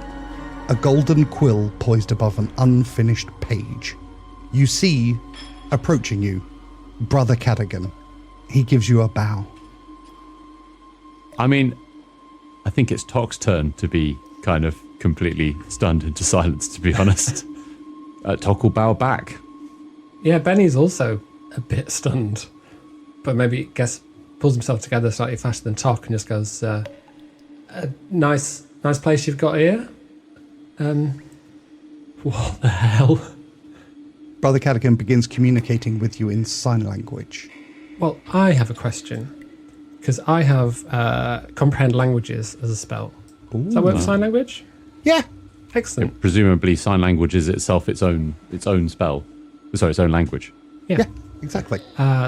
A golden quill poised above an unfinished page. You see, approaching you, Brother Cadogan. He gives you a bow. I mean, I think it's Tok's turn to be kind of completely stunned into silence, to be honest. Tok will bow back. Yeah, Benny's also a bit stunned, but maybe pulls himself together slightly faster than Tok and just goes, nice place you've got here. What the hell? Brother Cadogan begins communicating with you in sign language. Well, I have a question, because I have comprehend languages as a spell. Ooh. Does that work for sign language? Yeah. Excellent. Presumably, sign language is itself its own spell. Sorry, its own language. Yeah, exactly.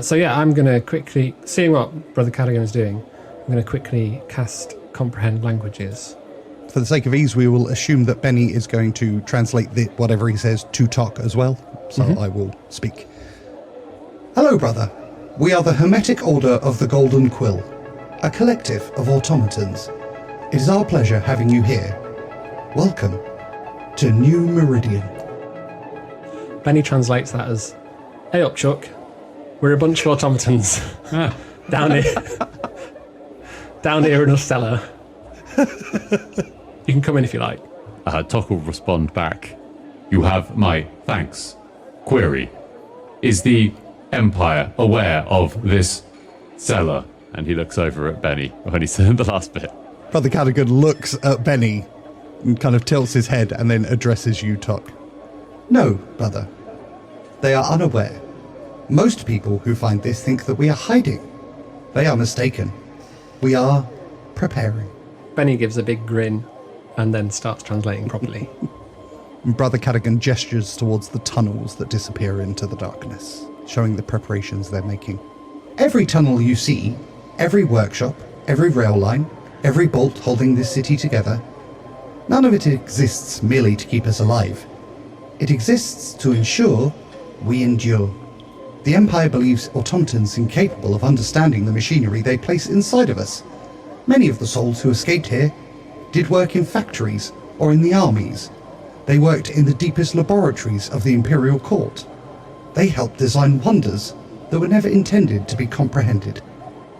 So yeah, I'm going to quickly, seeing what Brother Cadogan is doing, I'm going to quickly cast comprehend languages. For the sake of ease, we will assume that Benny is going to translate whatever he says to Tok as well. So I will speak. Hello, brother. We are the Hermetic Order of the Golden Quill, a collective of automatons. It is our pleasure having you here. Welcome to New Meridian. Benny translates that as, hey up, Chuck. We're a bunch of automatons. Down here in a cellar. You can come in if you like. Tok will respond back. You have my thanks. Query. Is the Empire aware of this cellar? And he looks over at Benny when he said the last bit. Brother Cadogan looks at Benny and kind of tilts his head and then addresses you, Tok. No, brother. They are unaware. Most people who find this think that we are hiding. They are mistaken. We are preparing. Benny gives a big grin and then starts translating properly. Brother Cadogan gestures towards the tunnels that disappear into the darkness, showing the preparations they're making. Every tunnel you see, every workshop, every rail line, every bolt holding this city together, none of it exists merely to keep us alive. It exists to ensure we endure. The Empire believes automatons incapable of understanding the machinery they place inside of us. Many of the souls who escaped here did work in factories or in the armies. They worked in the deepest laboratories of the Imperial Court. They helped design wonders that were never intended to be comprehended.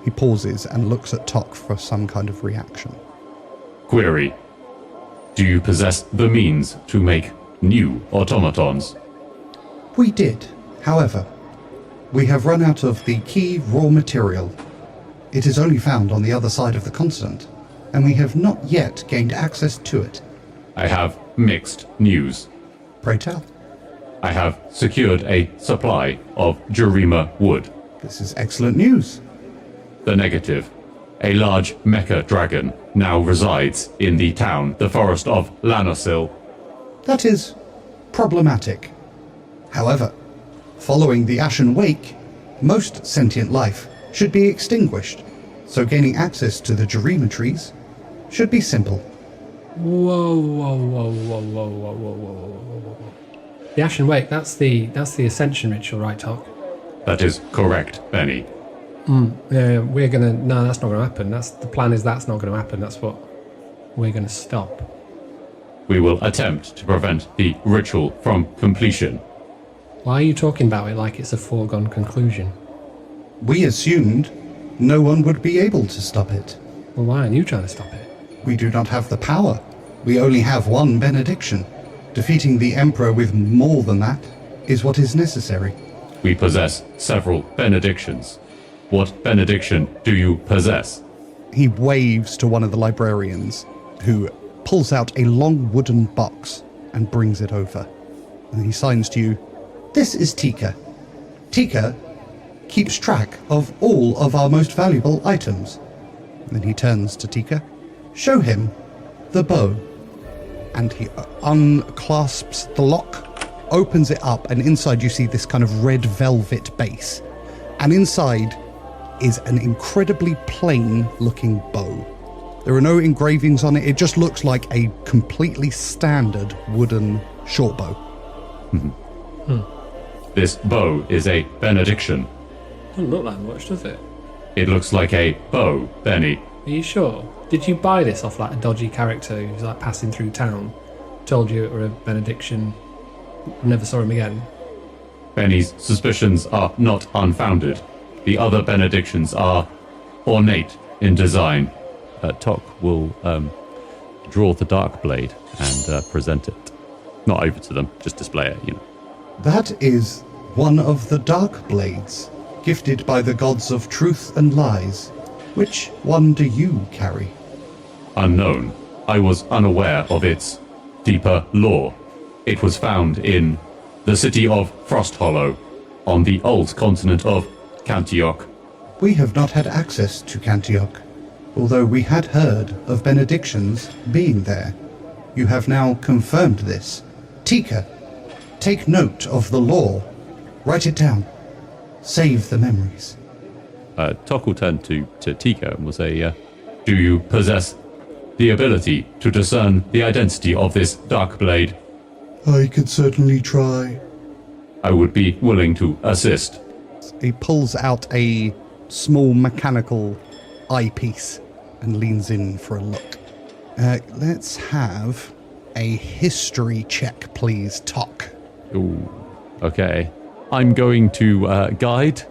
He pauses and looks at Tok for some kind of reaction. Query. Do you possess the means to make new automatons? We did. However, we have run out of the key raw material. It is only found on the other side of the continent, and we have not yet gained access to it. I have mixed news. Pray tell. I have secured a supply of Jurima wood. This is excellent news. The negative. A large mecha dragon now resides in the town, the forest of Lanosil. That is problematic. However, following the Ashen Wake, most sentient life should be extinguished, so gaining access to the Jurima trees should be simple. Whoa, whoa, whoa, whoa, whoa, whoa, whoa, whoa, whoa. The Ashen Wake, that's the Ascension ritual, right, Tok? That is correct, Benny. Yeah, we're gonna... No, that's not gonna happen. The plan is that's not gonna happen. That's what we're gonna stop. We will attempt to prevent the ritual from completion. Why are you talking about it like it's a foregone conclusion? We assumed no one would be able to stop it. Well, why aren't you trying to stop it? We do not have the power. We only have one benediction. Defeating the Emperor with more than that is what is necessary. We possess several benedictions. What benediction do you possess? He waves to one of the librarians, who pulls out a long wooden box and brings it over. And he signs to you, "This is Tika. Tika keeps track of all of our most valuable items." And then he turns to Tika. "Show him the bow." And he unclasps the lock, opens it up, and inside you see this kind of red velvet base. And inside is an incredibly plain-looking bow. There are no engravings on it. It just looks like a completely standard wooden short bow. This bow is a benediction. Doesn't look that much, does it? It looks like a bow, Benny. Are you sure? Did you buy this off like a dodgy character who's like passing through town, told you it were a benediction, never saw him again? Benny's suspicions are not unfounded. The other benedictions are ornate in design. Tok will draw the dark blade and present it. Not over to them, just display it, you know. That is one of the dark blades, gifted by the gods of truth and lies. Which one do you carry? Unknown. I was unaware of its deeper lore. It was found in the city of Frosthollow, on the old continent of Cantioch. We have not had access to Cantioch, although we had heard of benedictions being there. You have now confirmed this. Tika, take note of the lore. Write it down. Save the memories. Tok will turn to Tika and will say, do you possess the ability to discern the identity of this dark blade? I could certainly try. I would be willing to assist. He pulls out a small mechanical eyepiece and leans in for a look. Let's have a history check, please, Tok. Ooh, okay. I'm going to guide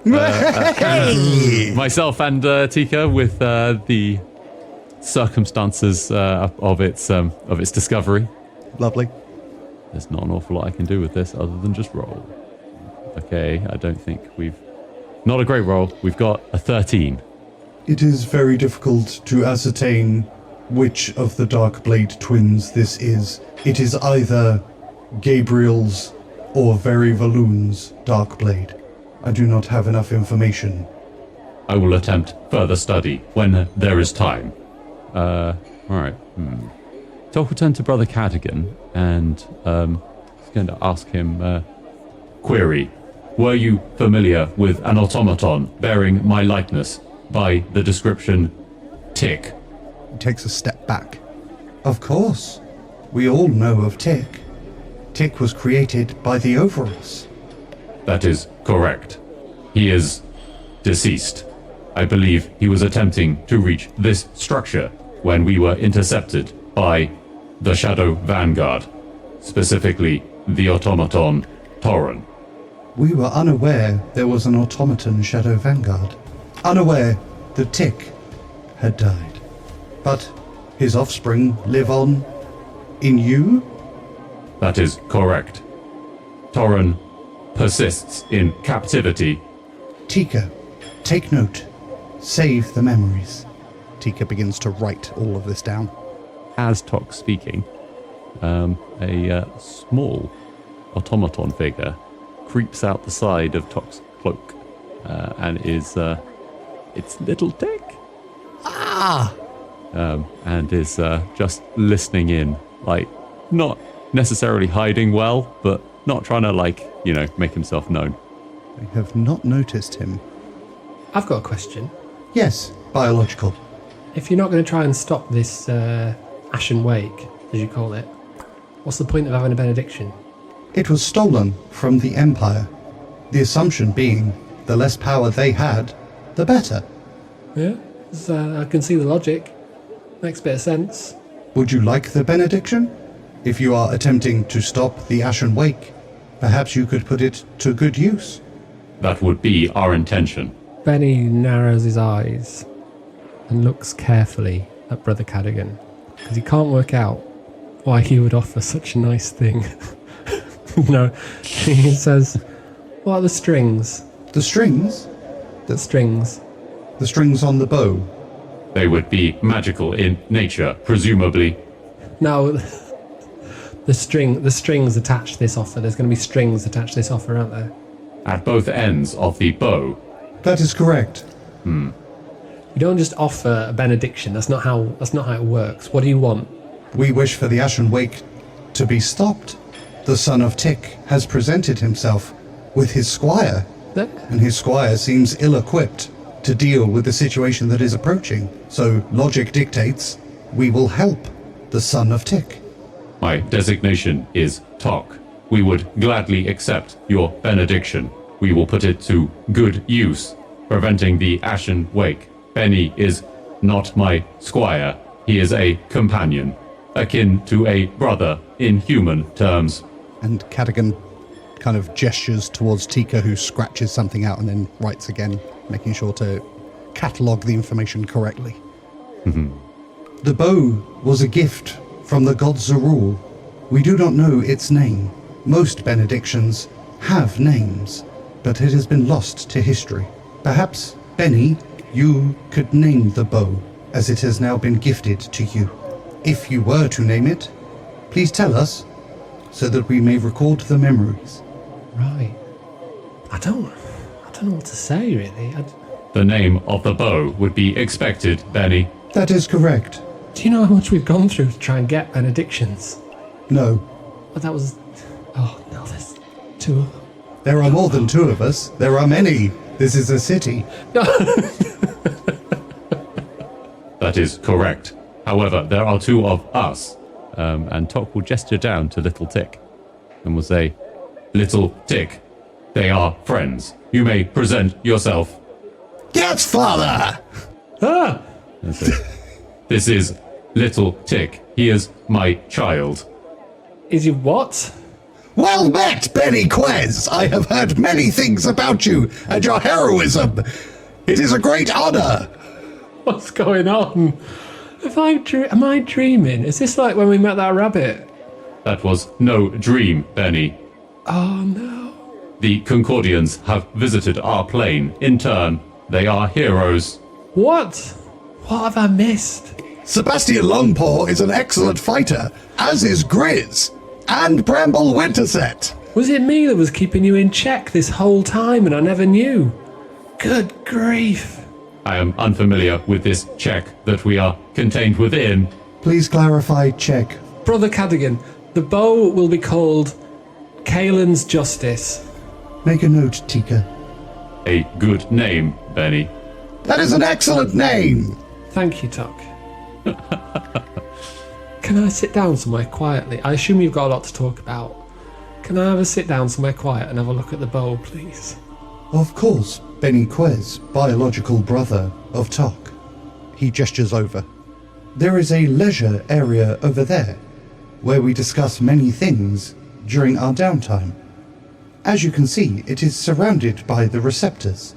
myself and Tika with the circumstances of its discovery. Lovely. There's not an awful lot I can do with this other than just roll. Okay, I don't think we've... Not a great roll. We've got a 13. It is very difficult to ascertain which of the Darkblade twins this is. It is either Gabriel's or Very Valoon's Darkblade. I do not have enough information. I will attempt further study when there is time. Alright. Tok will turn to Brother Cadogan and he's going to ask him, query, were you familiar with an automaton bearing my likeness by the description Tick? He takes a step back. Of course. We all know of Tick. Tick was created by the Overalls. That is correct. He is deceased. I believe he was attempting to reach this structure when we were intercepted by the Shadow Vanguard, specifically the automaton Torin. We were unaware there was an automaton Shadow Vanguard. Unaware the Tick had died. But his offspring live on in you? That is correct. Torren persists in captivity. Tika, take note. Save the memories. Tika begins to write all of this down. As Tok's speaking, a small automaton figure creeps out the side of Tok's cloak and is it's Little Tick. Ah! And is just listening in, like, not necessarily hiding well, but not trying to, like, you know, make himself known. I have not noticed him. I've got a question. Yes, biological. If you're not going to try and stop this Ashen Wake, as you call it, what's the point of having a benediction? It was stolen from the Empire. The assumption being the less power they had, the better. Yeah, I can see the logic. Makes a bit of sense. Would you like the benediction? If you are attempting to stop the Ashen Wake, perhaps you could put it to good use. That would be our intention. Benny narrows his eyes and looks carefully at Brother Cadogan, because he can't work out why he would offer such a nice thing. No, he says, what are the strings? The strings? The strings. The strings on the bow. They would be magical in nature, presumably. No, the strings attached to this offer. There's going to be strings attached to this offer, aren't there? At both ends of the bow. That is correct. You don't just offer a benediction. That's not how it works. What do you want? We wish for the Ashen Wake to be stopped. The son of Tick has presented himself with his squire, and his squire seems ill-equipped to deal with the situation that is approaching. So logic dictates we will help the son of Tick. My designation is Tok. We would gladly accept your benediction. We will put it to good use, preventing the Ashen Wake. Benny is not my squire. He is a companion, akin to a brother in human terms. And Cadogan kind of gestures towards Tika, who scratches something out and then writes again, making sure to catalogue the information correctly. The bow was a gift from the god Zerul. We do not know its name. Most benedictions have names, but it has been lost to history. Perhaps, Benny, you could name the bow, as it has now been gifted to you. If you were to name it, please tell us, so that we may record the memories. Right. I don't know what to say, really. The name of the bow would be expected, Benny. That is correct. Do you know how much we've gone through to try and get benedictions? No. But that was... Oh, no, there's two. There are more than two of us. There are many. This is a city. That is correct. However, there are two of us. And Tok will gesture down to Little Tick and will say, Little Tick, they are friends. You may present yourself. Yes, father! Ah! And say, this is Little Tick. He is my child. Is you what? Well met, Benny Quez! I have heard many things about you and your heroism. It is a great honor. What's going on? Am I dreaming? Is this like when we met that rabbit? That was no dream, Benny. Oh, no. The Concordians have visited our plane. In turn, they are heroes. What? What have I missed? Sebastian Longpaw is an excellent fighter, as is Grizz, and Bramble Winterset. Was it me that was keeping you in check this whole time and I never knew? Good grief. I am unfamiliar with this check that we are contained within. Please clarify check. Brother Cadogan, the bow will be called Kaelin's Justice. Make a note, Tika. A good name, Benny. That is an excellent name! Thank you, Tok. Can I sit down somewhere quietly? I assume you've got a lot to talk about. Can I have a sit down somewhere quiet and have a look at the bow, please? Of course, Benny Quez, biological brother of Tok. He gestures over. There is a leisure area over there, where we discuss many things during our downtime. As you can see, it is surrounded by the receptors.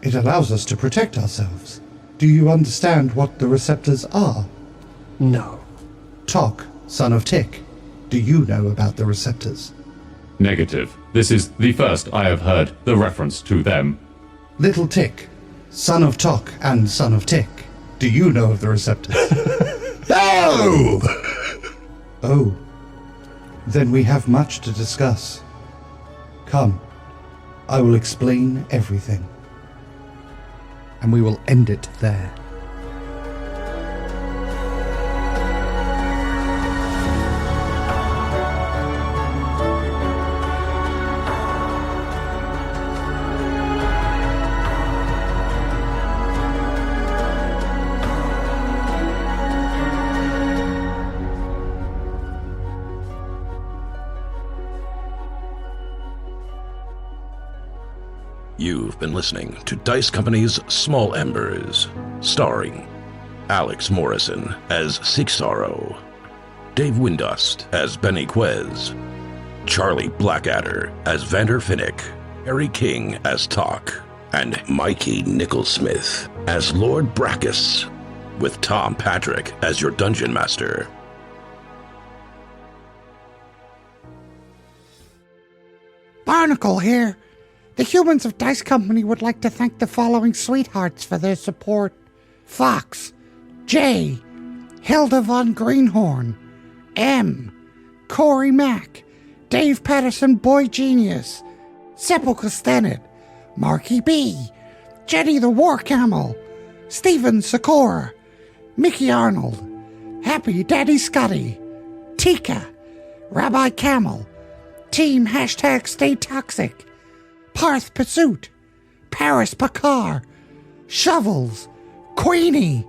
It allows us to protect ourselves. Do you understand what the receptors are? No. Tok, son of Tick, do you know about the receptors? Negative. This is the first I have heard the reference to them. Little Tick, son of Tok and son of Tick, do you know of the receptors? No! Oh, then we have much to discuss. Come, I will explain everything. And we will end it there. You've been listening to Dice Company's Small Embers, starring Alex Morrison as Sixaro, Dave Windust as Benny Quez, Charlie Blackadder as Vander Finnick, Harry King as Tok, and Mikey Nicholsmith as Lord Brackus, with Tom Patrick as your Dungeon Master. Barnacle here. The humans of Dice Company would like to thank the following sweethearts for their support. Fox, J, Hilda von Greenhorn, M, Corey Mack, Dave Patterson Boy Genius, Sepulchre Stennet, Marky B, Jenny the War Camel, Stephen Sikora, Mickey Arnold, Happy Daddy Scotty, Tika, Rabbi Camel, Team #Stay Toxic, Parth Pursuit, Paris Picard, Shovels, Queenie,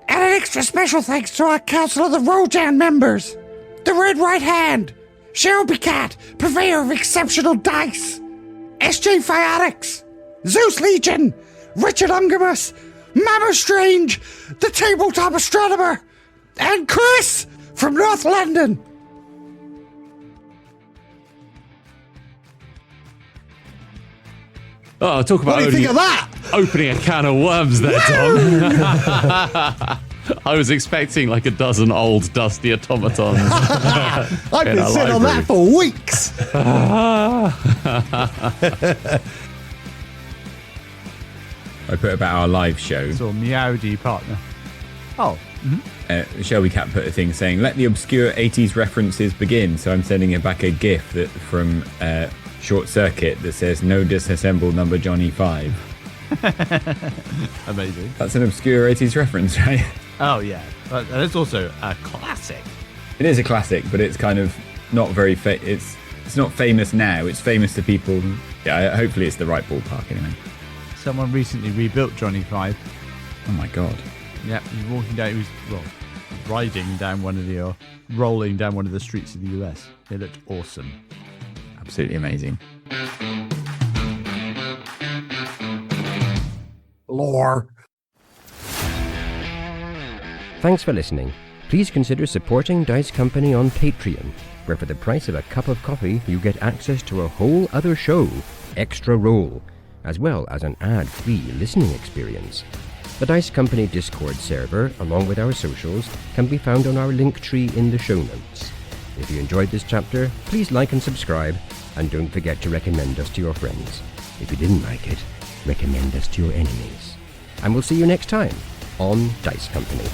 and an extra special thanks to our Council of the Rojan members, the Red Right Hand, Shelby Cat, purveyor of exceptional dice, SJ Phiotics, Zeus Legion, Richard Ungamus, Mama Strange, the Tabletop Astronomer, and Chris from North London. Oh, talk about What do you think of that? opening a can of worms there, Tom. I was expecting like a dozen old dusty automatons. I've been a sitting on library. that for weeks. I put about our live show. So Meowdy partner. Oh. Shelby Cat put a thing saying, let the obscure 80s references begin. So I'm sending her back a GIF from Short Circuit that says, no disassemble number Johnny 5. Amazing. That's an obscure 80s reference, right? Oh, yeah. But it's also a classic. It is a classic, but it's kind of not very... it's not famous now. It's famous to people... Yeah, hopefully it's the right ballpark anyway. Someone recently rebuilt Johnny 5. Oh my God. Yeah, he was walking down... He was riding down one of the... rolling down one of the streets of the US. It looked awesome. Absolutely amazing. Lore. Thanks for listening. Please consider supporting Dice Company on Patreon, where for the price of a cup of coffee you get access to a whole other show, Extra Roll, as well as an ad-free listening experience. The Dice Company Discord server, along with our socials, can be found on our link tree in the show notes. If you enjoyed this chapter, please like and subscribe, and don't forget to recommend us to your friends. If you didn't like it, recommend us to your enemies. And we'll see you next time on Dice Company.